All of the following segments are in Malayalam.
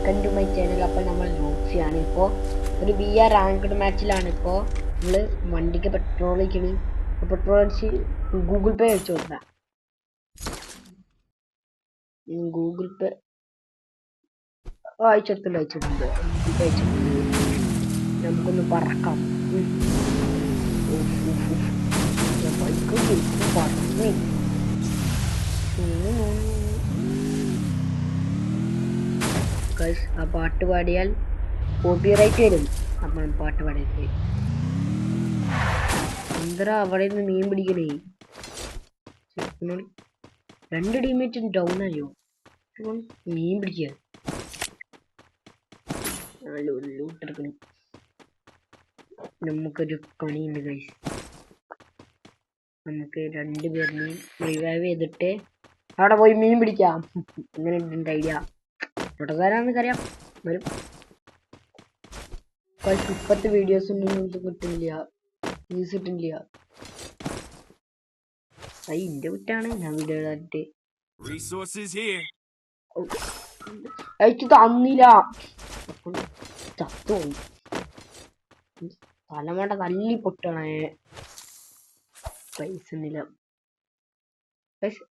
Welcome to my channel. അപ്പോൾ നമ്മൾ നോക്സിയാണ്. ഇപ്പോൾ ഒരു VR റാങ്ക്ഡ് മാച്ചിലാണ്. ഇപ്പോൾ നമ്മൾ വണ്ടിക്ക് പെട്രോൾ ഒഴിക്കണ്. പെട്രോൾ അടിച്ച് ഗൂഗിൾ പേ അയച്ചു കൊടുക്കാം. ഗൂഗിൾ പേ അയച്ചിട്ടുണ്ട്. ഗൂഗിൾ പേ അയച്ചിട്ടുണ്ട്. നമുക്കൊന്ന് പറക്കാം. പറഞ്ഞു ആ പാട്ട് പാടിയാൽ കോപ്പിറൈറ്റ് വരും. അപ്പം പാട്ട് പാടിയിട്ട് എന്താ അവിടെ നിന്ന് മീൻ പിടിക്കണേ. 2 ടീമേറ്റ് ഡൗൺ ആയോ? മീൻ പിടിക്കുക. ലൂട്ടെടുക്കണം. നമുക്കൊരു പണിയുണ്ട് ഗൈസ്. നമുക്ക് 2 പേരിനെയും റിവൈവ് ചെയ്തിട്ട് അവിടെ പോയി മീൻ പിടിക്കാം. അങ്ങനെ ഉണ്ട് ഐഡിയ. തുടരാന്നറിയാം വരും. ഇപ്പത്തെ വീഡിയോസ് ഒന്നും കിട്ടുന്നില്ല, വ്യൂസ് കിട്ടുന്നില്ല. അതിന്റെ കുറ്റാണ് ഞാൻ വീഡിയോ ഇടാനായിട്ട്. എനിക്ക് തന്നില്ല, ചത്തുപോയി. തലമണ്ട തല്ലി പൊട്ടണേ. പൈസ ഒന്നുമില്ല,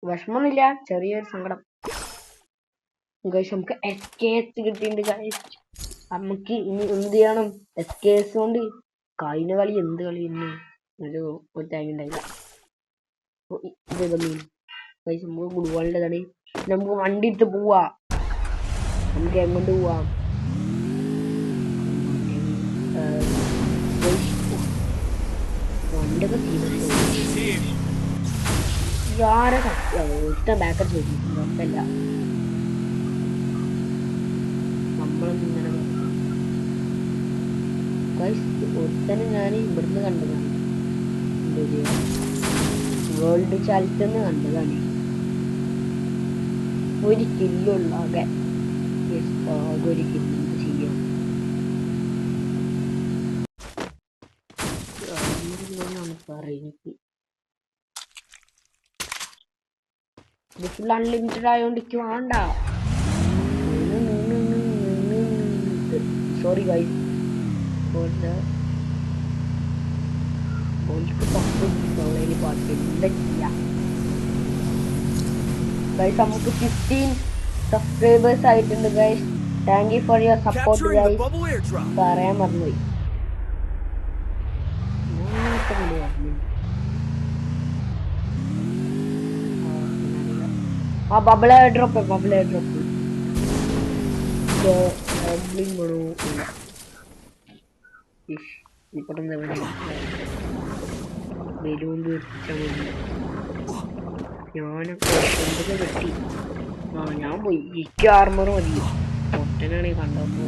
വിഷമൊന്നുമില്ല, ചെറിയൊരു സങ്കടം. നമുക്ക് SKS കിട്ടിയിട്ടുണ്ട്. നമുക്ക് ഇനി എന്ത് ചെയ്യണം? SKS കൊണ്ട് കഴിഞ്ഞ കളി എന്ത് കളി തന്നെ ഒരു തേങ്ങ ഉണ്ടായില്ല. നമുക്ക് ഗുഡ്വാളിൻ്റെതാണ്. നമുക്ക് വണ്ടി ഇട്ട് പോവാ. നമുക്ക് എങ്ങോട്ട് പോവാം? വണ്ടിയൊക്കെ ആരെ ഒറ്റ ബാക്കപ്പ് ചോദിക്കും. കുഴപ്പമില്ല, നമ്മളൊന്നിങ്ങനെ ഒരുത്തനെ ഞാൻ ഇവിടുന്ന് കണ്ടതാണ്. വേൾഡ് ചാലറ്റെന്ന് കണ്ടതാണ്. ഒരു കില്ലുള്ള ആകെ ഒരു കില്ല് ചെയ്യാം. പറയുന്നത് ഇത് ഫുൾ അൺലിമിറ്റഡ് ആയതുകൊണ്ട് എനിക്ക് വേണ്ട. Sorry guys. നമുക്ക് 15 സബ്സ്ക്രൈബേഴ്സ് ആയിട്ടുണ്ട് guys. Thank you for your support guys. പറയാൻ മറന്നുപോയി. ആ ബബിൾ എയർ ഡ്രോപ്പ് ഇപ്പഴെന്താ ബലൂൺ തീർച്ചാൽ മതി. ഞാനൊക്കെ എന്തൊക്കെ വെട്ടി. ഞാൻ പോയി. എനിക്ക് ആർമർ മതി. പൊട്ടനാണ് കണ്ടപ്പോ.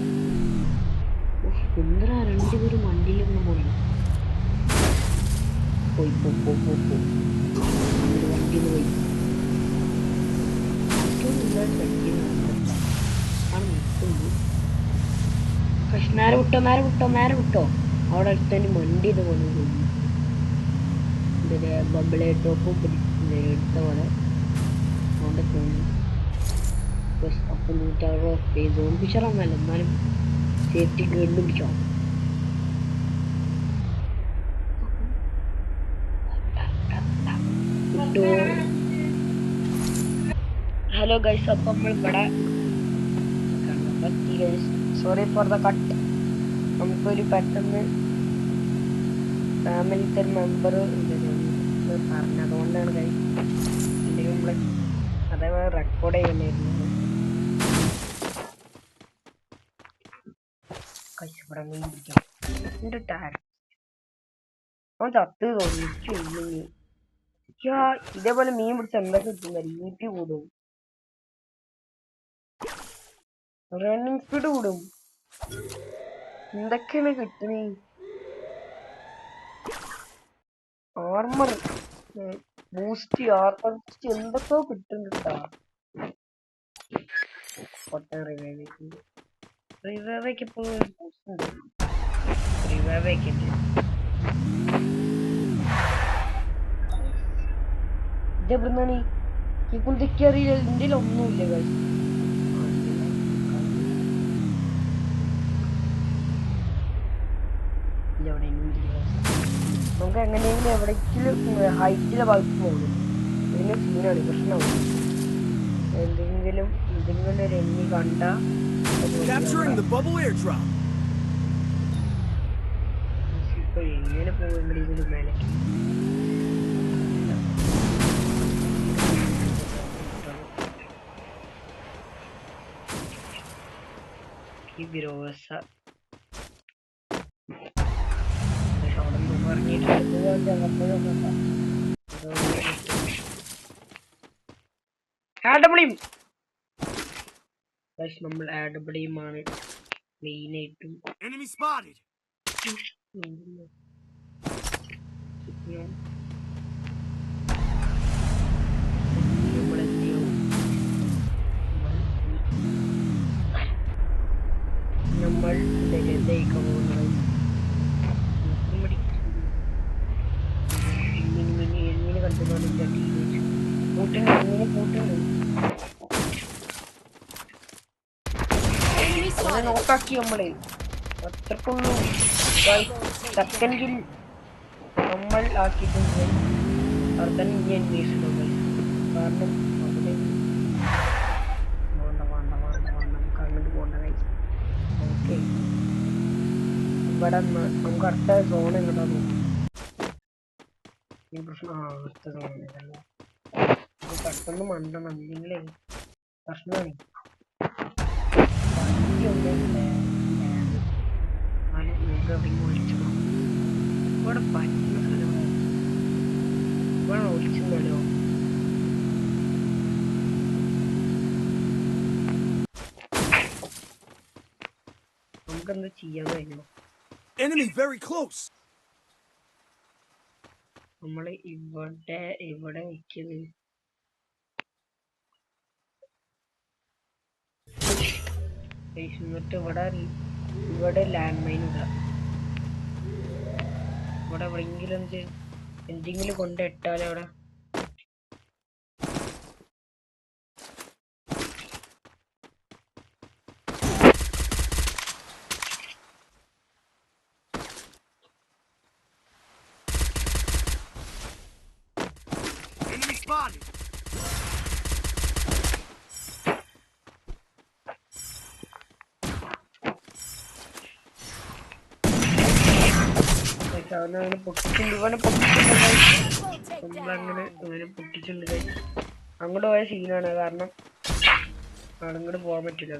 എന്തിനാ 2 പേരും വണ്ടിയിലൊന്നും പോയി വണ്ടിയിൽ പോയി. നേരെ വിട്ടോ. അവിടെ അടുത്തന്നെ വണ്ടി ഇത് കൊണ്ട് പോയി. ബബിളെ ടോപ്പും എടുത്ത പോലെ അവിടെ തോന്നി. അപ്പൊ 160 ഓടിപ്പിച്ചറന്നല്ല, എന്നാലും സേഫ്റ്റി ഗേഡിന് പിടിച്ചോ. ഹലോ ഗൈസ്, അപ്പൊ നമ്മൾ ഇവിടെ സോറി ഫോർ ദ കട്ട്. നമുക്കൊരു പെട്ടെന്ന് ഫാമിലിത്തെ ഒരു മെമ്പർ പറഞ്ഞതുകൊണ്ടാണ് ഗൈസ്. ഇല്ലെങ്കിൽ നമ്മള് അതേപോലെ റെക്കോർഡ് ചെയ്യുന്നായിരുന്നു. ഇവിടെ മീൻ പിടിക്കാം. എന്റെ ടാഗ് അവൻ ചത്ത് തോന്നിച്ചു. ഇതേപോലെ മീൻ പിടിച്ച എന്തൊക്കെ കിട്ടുന്ന EP കൂടും, റണ്ണിങ് സ്പീഡ് കൂടും. എന്തൊക്കെയാണ് കിട്ടുന്നേ? ആർമർ ബൂസ്റ്റ്, ആർമർ ബൂസ്റ്റ് എന്തൊക്കെയോ കിട്ടുന്നുണ്ടാ. റിവൈവൊക്കെ ഇപ്പൊ ബൂസ്റ്റ് ഉണ്ട്. റിവൈവൊക്കെ ഇതെവിടുന്നാണ്? ഇപ്പൊ ഇതൊക്കെ അറിയില്ല. ഇന്ത്യയിൽ ഒന്നുമില്ല. ഇല്ല അവിടെ നമുക്ക് എങ്ങനെയെങ്കിലും എവിടെയെങ്കിലും ഹൈറ്റിലെ ഭാഗത്ത് പോകണം. ഇതിന് സീനാണ് പ്രശ്നമാണ്. എന്തെങ്കിലും ഒരു എണ്ണി കണ്ട ഇപ്പൊ എങ്ങനെ പോകുമെങ്കിലും മേലേക്ക് ഗ്രോസ അവിടെ നിന്ന് പറഞ്ഞിട്ട് നമ്മൾ ആഡബിളിയുമാണ് മെയിനായിട്ടും. നമ്മൾ എങ്ങനെയൊക്കെ കണ്ടുകൊണ്ട് നോക്കാക്കി നമ്മളെ അത്രക്കുള്ളൂ. സെക്കൻഡിൽ നമ്മൾ ആക്കിയിട്ടുണ്ട്. അവിടെ തന്നെ ഇനി അന്വേഷിക്കണം. കാരണം അവിടെ നമുക്ക് അങ്ങോട്ട് പോകണ്ട. ഓക്കെ ഇവിടെ നമുക്ക് അടുത്ത സോൺ എങ്ങോട്ടാ നോക്കും. പ്രശ്നം അടുത്ത സോൺ പെട്ടെന്ന് മണ്ടണം, ഇല്ലെങ്കിലേ പ്രശ്നമാണ്. ഇവിടെ പറ്റുന്ന സ്ഥലമാണ്. ഇവിടെ ഒളിച്ചല്ലോ. നമുക്കെന്താ ചെയ്യാൻ കഴിയുമോ? നമ്മള് ഇവിടെ വെക്കുന്നത് എന്നിട്ട് ഇവിടെ ലാൻഡ് മൈൻ ഇടാം. ഇവിടെ എവിടെയെങ്കിലും എന്തെങ്കിലും കൊണ്ട് ഇട്ടാലോ അവിടെ. അവനങ്ങനെ പൊട്ടിച്ചിട്ടുണ്ട്. നമ്മളങ്ങനെ പൊട്ടിച്ചിട്ടുണ്ട്. അങ്ങോട്ട് പോയ സീനാണ്. കാരണം അങ്ങോട്ട് പോകാൻ പറ്റില്ല.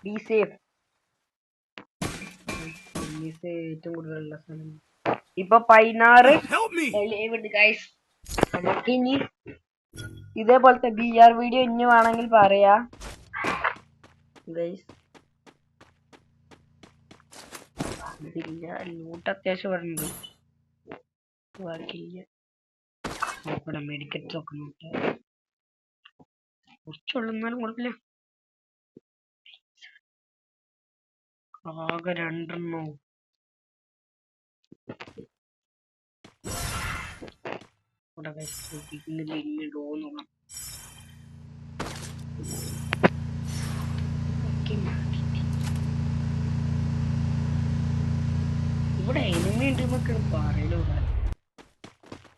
Be safe. ഏറ്റവും കൂടുതലുള്ള സ്ഥലം ഇപ്പൊ 16 ഗൈസ്. നമുക്ക് ഇനി ഇതേപോലത്തെ BR വീഡിയോ ഇനി വേണമെങ്കിൽ പറയാ ഗൈസ്. ഇതില്ല, ലൂട്ട് അത്യാവശ്യം പറഞ്ഞത് ബാക്കിയില്ല. നോക്കണ മെഡിക്കറ്റ് ഒക്കെ നോക്ക കുറച്ചുള്ളന്നാലും കുഴപ്പമില്ല. ആകെ 2 എണ്ണോ. ഇവിടെ എനിമി ഉണ്ട് എന്നൊക്കെ പറയലോ.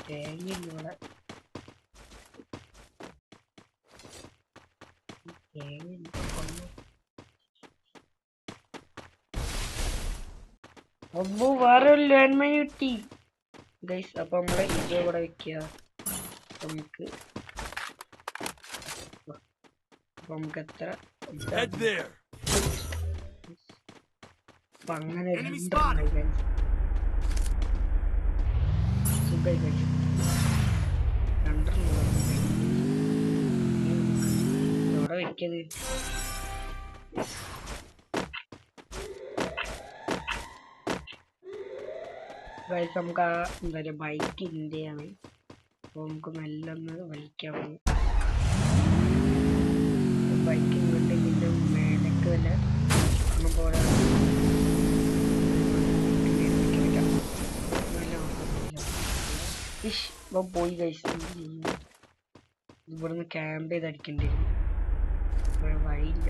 തേങ്ങയില്ല ഇവിടെ. അപ്പൊ വേറെ ഒരു ലാൻഡ് മൈൻ കിട്ടി ഗൈസ്. അപ്പൊ നമ്മളെ ഇത് ഇവിടെ വെക്കുക. നമുക്ക് എത്ര അങ്ങനെ ഇവിടെ വെക്കത്. ഗൈസ് നമുക്ക് ആ എന്താ പറയുക ബൈക്ക് ഇന്ത്യയാണ്. അപ്പോൾ നമുക്ക് മെല്ലെ ഒന്ന് വലിക്കാവുന്നു. ബൈക്ക് ഇങ്ങോട്ട് ഇതിൻ്റെ മേലേക്ക് വല്ല ഒന്നും പോലെ ഇപ്പം പോയി ഗൈസ്. ഇവിടുന്ന് ക്യാമ്പ് ചെയ്ത് അടിക്കേണ്ടി വരും. വഴിയില്ല.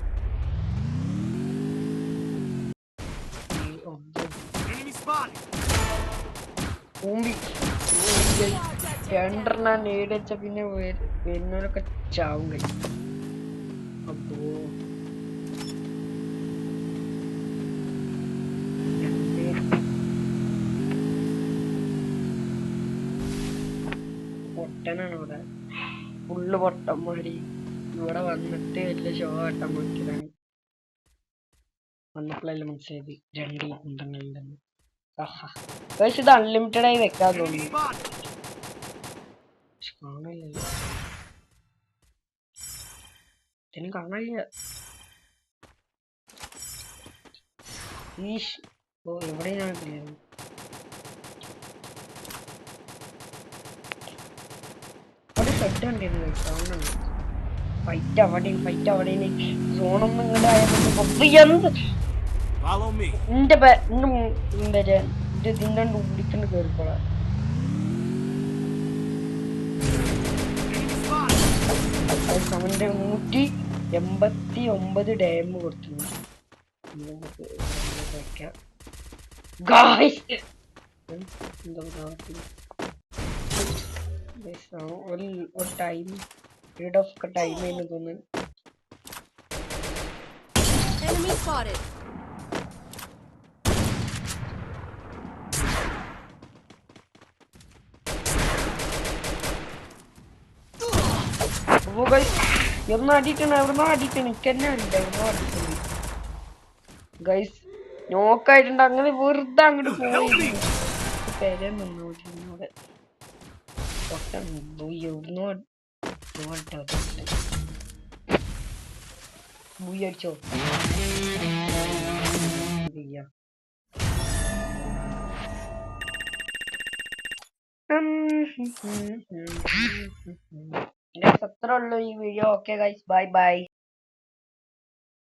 കൂമ്പി രണ്ടെണ്ണം നേടിച്ച പിന്നെ വരുന്നവരൊക്കെ ചാവും കഴിയും. അപ്പോ പൊട്ടനാണ് ഇവിടെ, ഫുള്ള് പൊട്ടന്മാരി. ഇവിടെ വന്നിട്ട് വലിയ ഷോ കാട്ടാൻ നോക്കിയതാണ്. വന്നപ്പോഴല്ലേ മനസ്സിലായത് രണ്ട് ഉണ്ടെന്നുണ്ടെന്ന്. പക്ഷെ ഇത് അൺലിമിറ്റഡ് ആയി വെക്കാൻ തോന്നുന്നു. കാണില്ല, ഇതിന് കാണില്ല. ഓ എവിടെ ഞാനില്ല. അവിടെ ഷെഡ് കണ്ടിരുന്നു, കാണുന്നുണ്ട്. ഫൈറ്റ് അവിടെയും ഫൈറ്റ് അവിടെയും സോണൊന്നും ഇങ്ങോട്ട് ആയപ്പോ ഇതിന്റെ ഉള്ളിക്കൊണ്ട് കേറിക്കോളാം. അവന്റെ 189 ഡാം കൊടുത്തിട്ടുണ്ട്. ഒരു ടൈം പീരീഡ് ഓഫ് ടൈം എന്ന് തോന്നുന്നു. എവിടുന്നോ അടിക്കണം, എവിടുന്നോ അടിക്കണം, എനിക്ക് തന്നെ അറിയില്ല എവിടുന്നോ അടിക്കണം. ഗൈസ് നോക്കായിട്ടുണ്ട്. അങ്ങനെ വെറുതെ അങ്ങോട്ട് പോയി പേരെ നിന്നോടെ എവിടുന്നോ അടിച്ചോ. അത്ര ഉള്ളൂ ഈ video. Okay guys, bye bye.